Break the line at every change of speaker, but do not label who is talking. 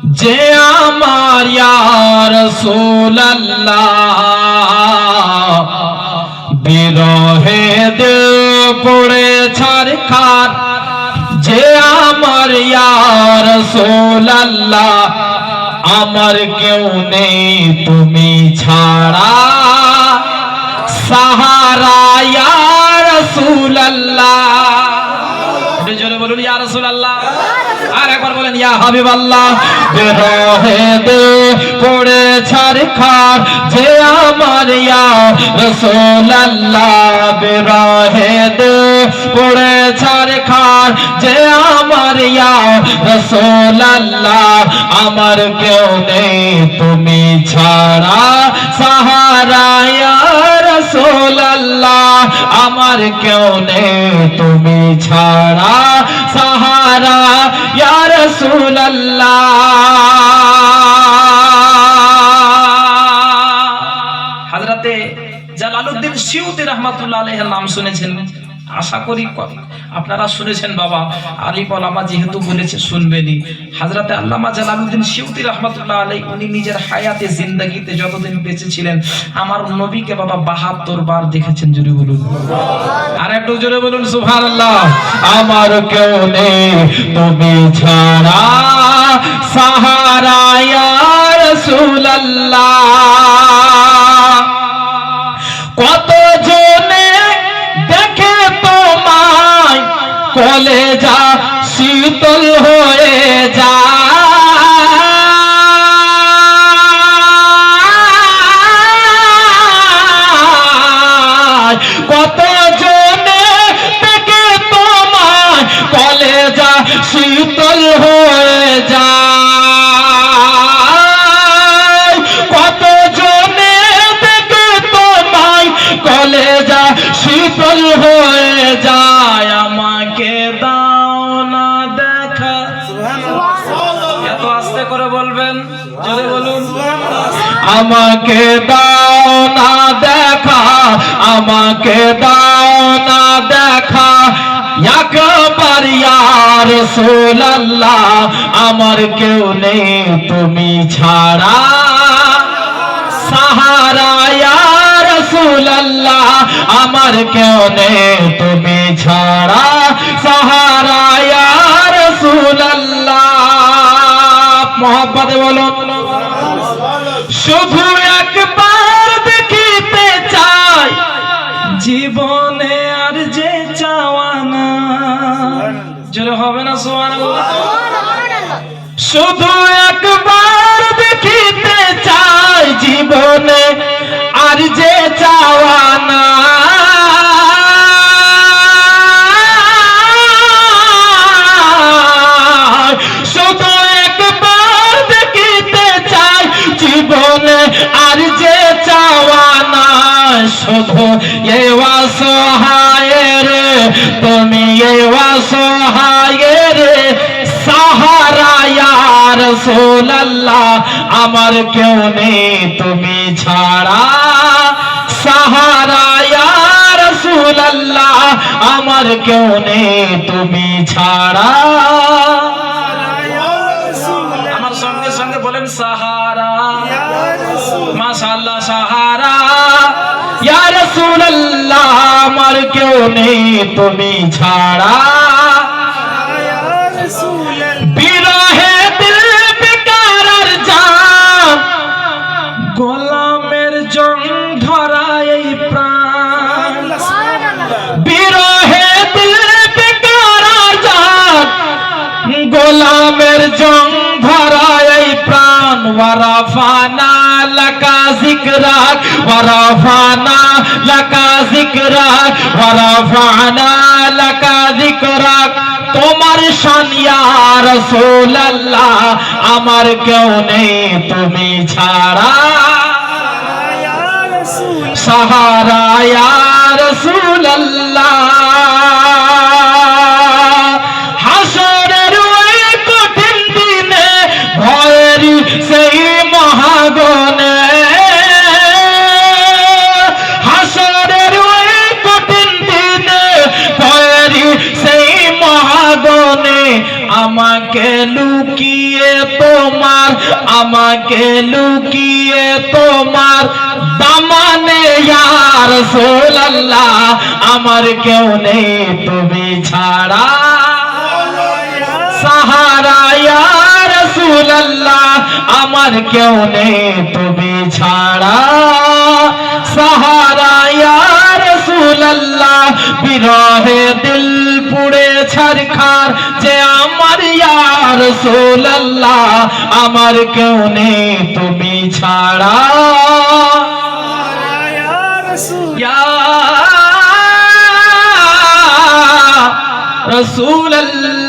যে আমার ইয়া রাসূলুল্লাহ বিরহে দিল পড়ে ছারখার যে আমার ইয়া রাসূলুল্লাহ আমার কেউ নেই তুমি ছাড়া সাহারা ইয়া রাসূলুল্লাহ জোরে বলুন ইয়া রাসূলুল্লাহ আর একবার বলেন ইয়া হাবিবাল্লাহ বিরহে দিল পড়ে ছারখার যে আমার ইয়া রাসূলুল্লাহ বিরহে দিল পড়ে ছারখার যে আমার ইয়া রাসূলুল্লাহ আমার কেউ নেই তুমি ছাড়া সাহারা ইয়া রাসূলুল্লাহ আমার কেউ নেই তুমি ছাড়া সাহারা ইয়া রাসূলুল্লাহ হযরতে জালালউদ্দিন সিউতি রাহমাতুল্লাহ আলাইহির নাম শুনেছেন আশা করি আপনারা শুনেছেন বাবা আলিফ ওলামা যেহেতু বলেছে শুনবেনই হযরতে আল্লামা জালালউদ্দিন সিউতি রাহমাতুল্লাহ আলাইহি উনি নিজের হায়াতে জিন্দেগিতে যতদিন বেঁচে ছিলেন আমার নবীকে বাবা 72 বার দেখেছেন জোরে বলুন আর একটু জোরে বলুন সুবহানাল্লাহ আমার কেউ নেই তুমি ছাড়া সাহারা ইয়া রাসূলুল্লাহ কত জনে দেখে তোমায় কলেজা শীতল হয়ে যায় কত জনে দেখে তোমায় কলেজা শীতল হয়ে যায় কত জনে দেখে তোমায় কলেজা শীতল হয়ে যায় আমাকে দাও না দেখা এত আস্তে করে বলবেন জোরে বলুন আমাকে দাও না দেখা আমাকে দাও না দেখা একবার ইয়া রাসূলুল্লাহ আমার কেউ নেই তুমি ছাড়া সাহারা ইয়া রাসূলুল্লাহ আমার কেউ নেই তুমি ছাড়া সাহারা ইয়া রাসূলুল্লাহ মোহাব্বতে বলুন শুধু একবার দেখিতে চাই জীবনে আর যে চাওয়া না জোরে হবে না সুবহানাল্লাহ শুধু একবার দেখিতে চাই জীবনে আর যে চাওয়া না শুধু একবার দেখিতে চাই জীবনে আর যে চাওয়া না শুধু এই অসহায় রে তুমি এই অসহায় রে সাহারা ইয়া রাসূলুল্লাহ আমার কেউ নেই তুমি ছাড়া সাহারা ইয়া রাসূলুল্লাহ আমার কেউ নেই তুমি ছাড়া আমার সঙ্গে সঙ্গে বলেন সাহারা মাশাআল্লাহ সাহারা ইয়া রাসূলুল্লাহ আমার কেউ নেই তুমি ছাড়া বিরহে দিল বেকারার জান গোলামের জং ধরা এই প্রাণ বিরহে দিল বেকারার জান গোলামের জং ধরা এই প্রাণ ওয়ারাফানা লাকা যিকরাক ওয়ারাফানা লাকা যিকরাক ওয়ারাফানা লাকা যিকরাক তোমার শান ইয়া রাসূলুল্লাহ আমার কেউ নেই তুমি ছাড়া সাহারা ইয়া রাসূলুল্লাহ হাসরের ওই কঠিন দিনে ভয়ের সেই মহাগণে হাসরের ওই কঠিন দিনে ভয়ের সেই মহাগণে আমাকে লুকিয়ে তো তোমার, আমাকে লুকিয়ে তোমার দামানে ইয়া রাসূলুল্লাহ, আমার কেউ নেই তুমি ছাড়া সাহারা ইয়া রাসূলুল্লাহ, আমার কেউ নেই তুমি ছাড়া সাহারা ইয়া রাসূলুল্লাহ। বিরহে দিল পুড়ে ছারখার যে আমার ইয়া রাসূলুল্লাহ, আমার কেউ নেই তুমি ছাড়া ইয়া রাসূলুল্লাহ।